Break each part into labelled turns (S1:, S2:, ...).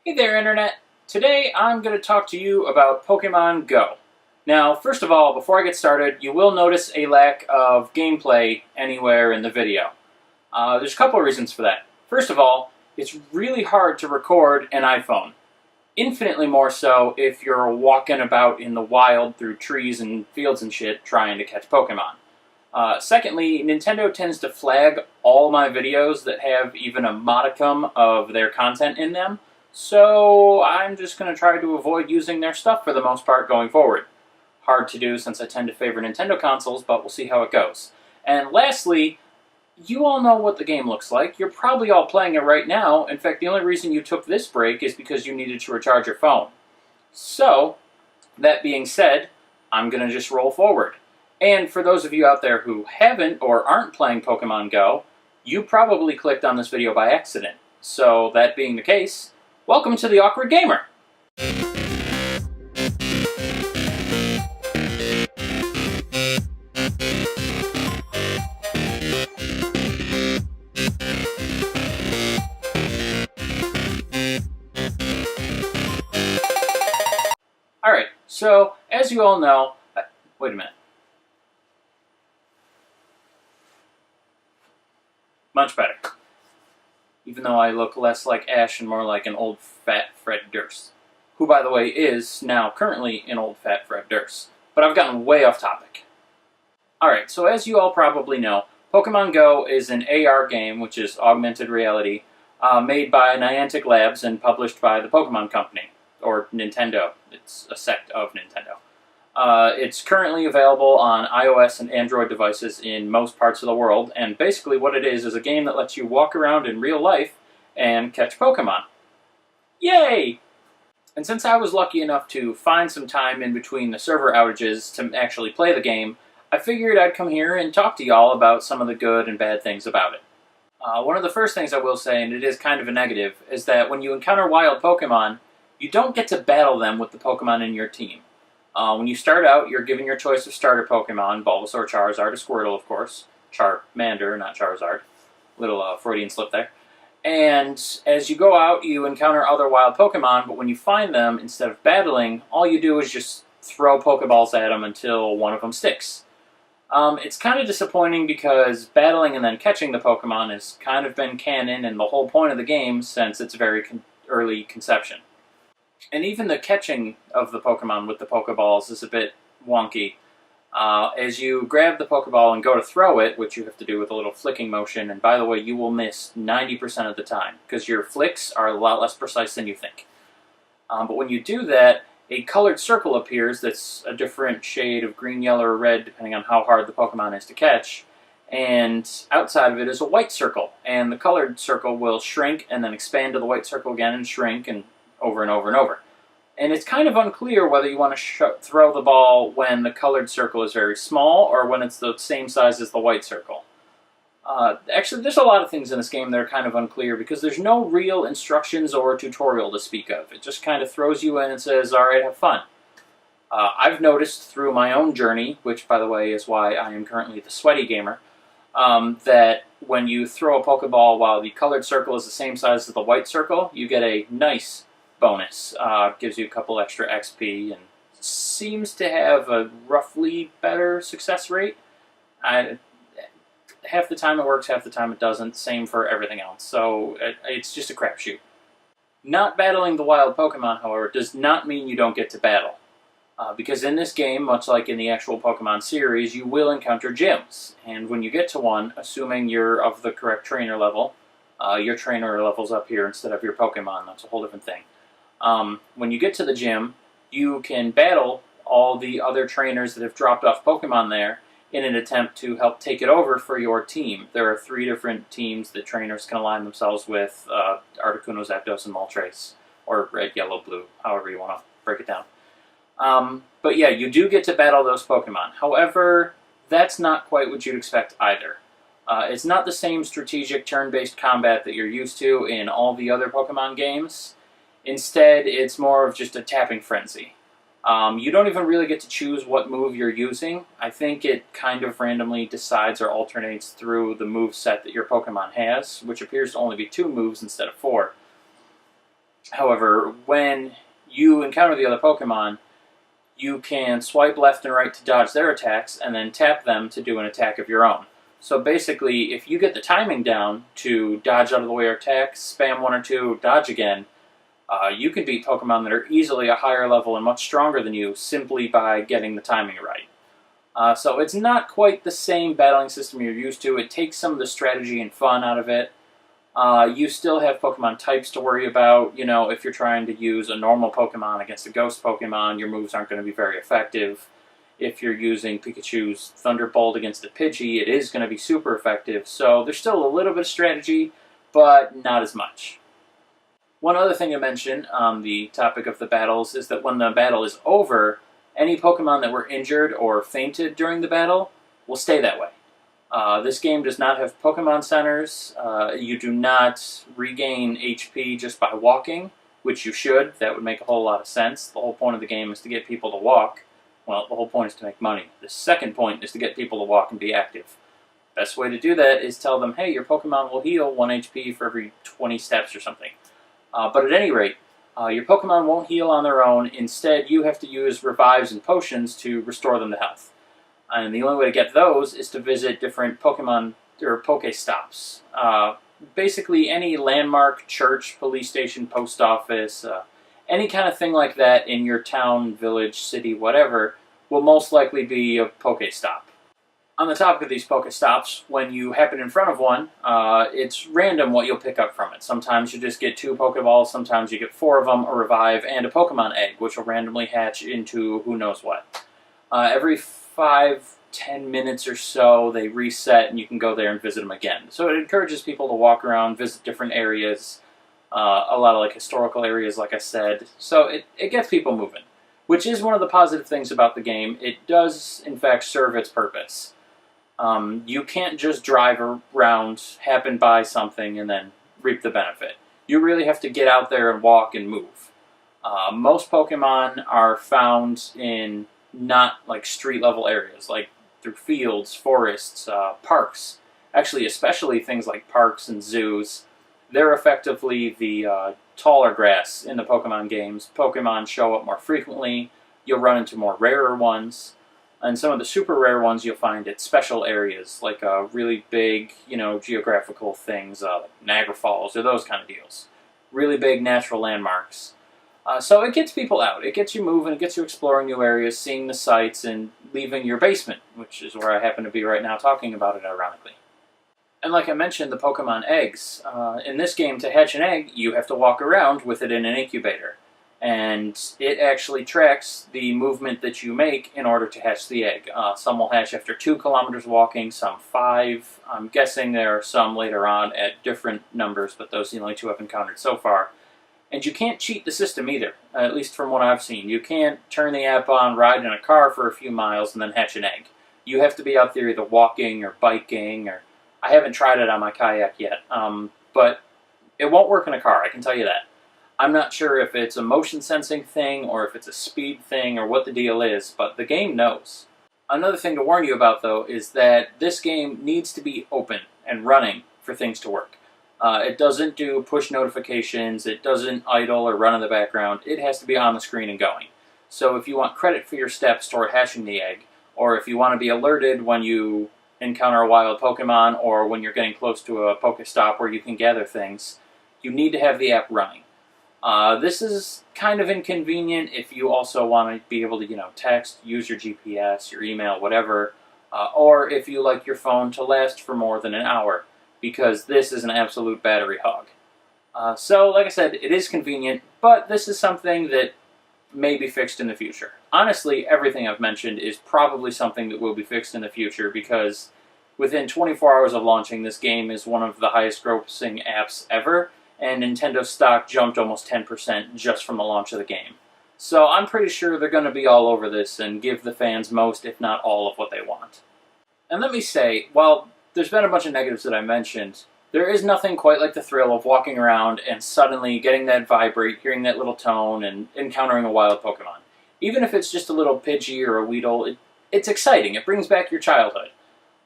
S1: Hey there, Internet! Today I'm going to talk to you about Pokemon Go. Now, first of all, before I get started, you will notice a lack of gameplay anywhere in the video. There's a couple of reasons for that. First of all, it's really hard to record an iPhone. Infinitely more so if you're walking about in the wild through trees and fields and shit trying to catch Pokemon. Secondly, Nintendo tends to flag all my videos that have even a modicum of their content in them. So I'm just going to try to avoid using their stuff for the most part going forward. Hard to do since I tend to favor Nintendo consoles, but we'll see how it goes. And lastly, you all know what the game looks like. You're probably all playing it right now. In fact, the only reason you took this break is because you needed to recharge your phone. So, that being said, I'm going to just roll forward. And for those of you out there who haven't or aren't playing Pokemon Go, you probably clicked on this video by accident. So, that being the case, welcome to the Awkward Gamer! Alright, so as you all know, wait a minute. Much better. Even though I look less like Ash and more like an old fat Fred Durst. Who, by the way, is now currently an old fat Fred Durst. But I've gotten way off topic. Alright, so as you all probably know, Pokemon Go is an AR game, which is augmented reality, made by Niantic Labs and published by the Pokemon Company, or Nintendo. It's a sect of Nintendo. It's currently available on iOS and Android devices in most parts of the world, and basically what it is a game that lets you walk around in real life and catch Pokemon. Yay! And since I was lucky enough to find some time in between the server outages to actually play the game, I figured I'd come here and talk to y'all about some of the good and bad things about it. One of the first things I will say, and it is kind of a negative, is that when you encounter wild Pokemon, you don't get to battle them with the Pokemon in your team. When you start out, you're given your choice of starter Pokemon, Bulbasaur, Charizard, or Squirtle, of course. Charmander, not Charizard. Little Freudian slip there. And as you go out, you encounter other wild Pokemon, but when you find them, instead of battling, all you do is just throw Pokeballs at them until one of them sticks. It's kind of disappointing because battling and then catching the Pokemon has kind of been canon and the whole point of the game since its very early conception. And even the catching of the Pokemon with the Pokeballs is a bit wonky. As you grab the Pokeball and go to throw it, which you have to do with a little flicking motion, and by the way, you will miss 90% of the time, because your flicks are a lot less precise than you think. But when you do that, a colored circle appears that's a different shade of green, yellow, or red, depending on how hard the Pokemon is to catch, and outside of it is a white circle, and the colored circle will shrink and then expand to the white circle again and shrink, and over and over and over. And it's kind of unclear whether you want to throw the ball when the colored circle is very small or when it's the same size as the white circle. Actually, there's a lot of things in this game that are kind of unclear because there's no real instructions or tutorial to speak of. It just kind of throws you in and says, alright, have fun. I've noticed through my own journey, which by the way is why I am currently the sweaty gamer, that when you throw a Pokeball while the colored circle is the same size as the white circle, you get a nice bonus. Gives you a couple extra XP and seems to have a roughly better success rate. Half the time it works, half the time it doesn't. Same for everything else. So it's just a crapshoot. Not battling the wild Pokemon, however, does not mean you don't get to battle. Because in this game, much like in the actual Pokemon series, you will encounter gyms. And when you get to one, assuming you're of the correct trainer level, your trainer level's up here instead of your Pokemon. That's a whole different thing. When you get to the gym, you can battle all the other trainers that have dropped off Pokemon there in an attempt to help take it over for your team. There are 3 different teams that trainers can align themselves with, Articuno, Zapdos, and Moltres. Or red, yellow, blue, however you want to break it down. But yeah, you do get to battle those Pokemon. However, that's not quite what you'd expect either. It's not the same strategic turn-based combat that you're used to in all the other Pokemon games. Instead, it's more of just a tapping frenzy. You don't even really get to choose what move you're using. I think it kind of randomly decides or alternates through the move set that your Pokemon has, which appears to only be 2 moves instead of 4. However, when you encounter the other Pokemon, you can swipe left and right to dodge their attacks, and then tap them to do an attack of your own. So basically, if you get the timing down to dodge out of the way or attack, spam one or two, dodge again, you can beat Pokemon that are easily a higher level and much stronger than you simply by getting the timing right. So it's not quite the same battling system you're used to. It takes some of the strategy and fun out of it. You still have Pokemon types to worry about. You know, if you're trying to use a normal Pokemon against a ghost Pokemon, your moves aren't going to be very effective. If you're using Pikachu's Thunderbolt against a Pidgey, it is going to be super effective. So there's still a little bit of strategy, but not as much. One other thing to mention on the topic of the battles is that when the battle is over, any Pokemon that were injured or fainted during the battle will stay that way. This game does not have Pokemon centers. You do not regain HP just by walking, which you should. That would make a whole lot of sense. The whole point of the game is to get people to walk. Well, the whole point is to make money. The second point is to get people to walk and be active. Best way to do that is tell them, hey, your Pokemon will heal 1 HP for every 20 steps or something. But at any rate, your Pokemon won't heal on their own. Instead, you have to use revives and potions to restore them to health. And the only way to get those is to visit different Pokemon or Pokestops. Basically, any landmark, church, police station, post office, any kind of thing like that in your town, village, city, whatever, will most likely be a Pokestop. On the topic of these Pokestops, when you happen in front of one, it's random what you'll pick up from it. Sometimes you just get 2 Pokeballs, sometimes you get 4 of them, a revive, and a Pokemon egg, which will randomly hatch into who knows what. Every 5-10 minutes or so, they reset, and you can go there and visit them again. So it encourages people to walk around, visit different areas, a lot of like historical areas, like I said. So it gets people moving, which is one of the positive things about the game. It does, in fact, serve its purpose. You can't just drive around, happen by something, and then reap the benefit. You really have to get out there and walk and move. Most Pokemon are found in not like street level areas, like through fields, forests, parks. Actually, especially things like parks and zoos. They're effectively the taller grass in the Pokemon games. Pokemon show up more frequently. You'll run into more rarer ones. And some of the super rare ones you'll find at special areas, like really big, geographical things, like Niagara Falls, or those kind of deals. Really big natural landmarks. So it gets people out. It gets you moving, it gets you exploring new areas, seeing the sights, and leaving your basement, which is where I happen to be right now talking about it, ironically. And like I mentioned, the Pokemon eggs. In this game, to hatch an egg, you have to walk around with it in an incubator. And it actually tracks the movement that you make in order to hatch the egg. Some will hatch after 2 kilometers walking, some 5. I'm guessing there are some later on at different numbers, but those are the only 2 I've encountered so far. And you can't cheat the system either, at least from what I've seen. You can't turn the app on, ride in a car for a few miles, and then hatch an egg. You have to be out there either walking or biking, or I haven't tried it on my kayak yet, but it won't work in a car, I can tell you that. I'm not sure if it's a motion sensing thing or if it's a speed thing or what the deal is, but the game knows. Another thing to warn you about, though, is that this game needs to be open and running for things to work. It doesn't do push notifications, it doesn't idle or run in the background, it has to be on the screen and going. So if you want credit for your steps toward hatching the egg, or if you want to be alerted when you encounter a wild Pokemon or when you're getting close to a Pokestop where you can gather things, you need to have the app running. This is kind of inconvenient if you also want to be able to, text, use your GPS, your email, whatever, or if you like your phone to last for more than an hour, because this is an absolute battery hog. So, like I said, it is convenient, but this is something that may be fixed in the future. Honestly, everything I've mentioned is probably something that will be fixed in the future, because within 24 hours of launching, this game is one of the highest grossing apps ever, and Nintendo stock jumped almost 10% just from the launch of the game. So I'm pretty sure they're going to be all over this and give the fans most, if not all, of what they want. And let me say, while there's been a bunch of negatives that I mentioned, there is nothing quite like the thrill of walking around and suddenly getting that vibrate, hearing that little tone, and encountering a wild Pokemon. Even if it's just a little Pidgey or a Weedle, it's exciting. It brings back your childhood.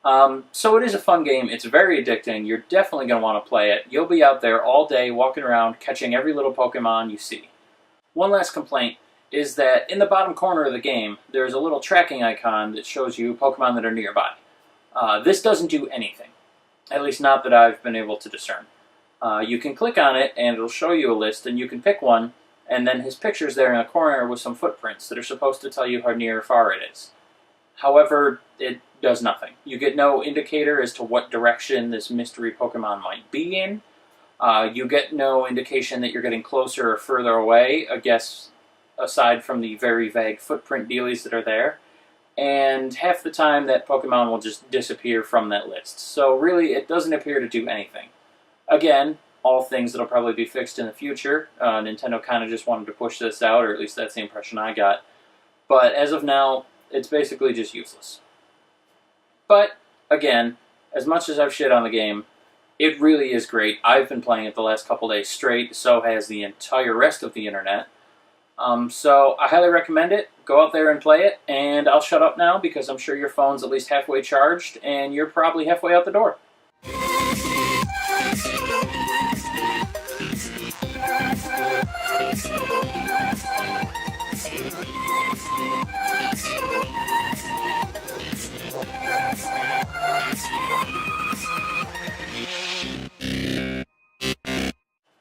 S1: So it is a fun game. It's very addicting. You're definitely going to want to play it. You'll be out there all day walking around catching every little Pokemon you see. One last complaint is that in the bottom corner of the game, there's a little tracking icon that shows you Pokemon that are nearby. This doesn't do anything, at least not that I've been able to discern. You can click on it and it'll show you a list and you can pick one, and then his picture's there in the corner with some footprints that are supposed to tell you how near or far it is. However, it does nothing. You get no indicator as to what direction this mystery Pokemon might be in. You get no indication that you're getting closer or further away, I guess, aside from the very vague footprint dealies that are there. And half the time that Pokemon will just disappear from that list. So really, it doesn't appear to do anything. Again, all things that'll probably be fixed in the future. Nintendo kind of just wanted to push this out, or at least that's the impression I got. But as of now, it's basically just useless. But, again, as much as I've shit on the game, it really is great. I've been playing it the last couple days straight, so has the entire rest of the internet. So I highly recommend it. Go out there and play it, and I'll shut up now because I'm sure your phone's at least halfway charged, and you're probably halfway out the door.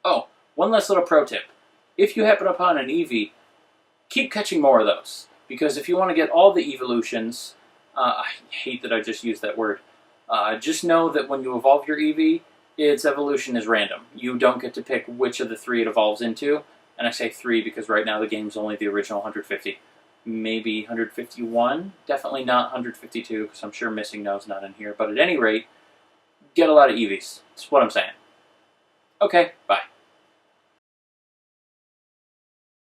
S1: Oh, one last little pro tip. If you happen upon an Eevee, keep catching more of those. Because if you want to get all the evolutions, I hate that I just used that word, just know that when you evolve your Eevee, its evolution is random. You don't get to pick which of the 3 it evolves into. And I say 3 because right now the game's only the original 150. Maybe 151. Definitely not 152 because I'm sure Missing No's not in here. But at any rate, get a lot of Eevees. That's what I'm saying. Okay, bye.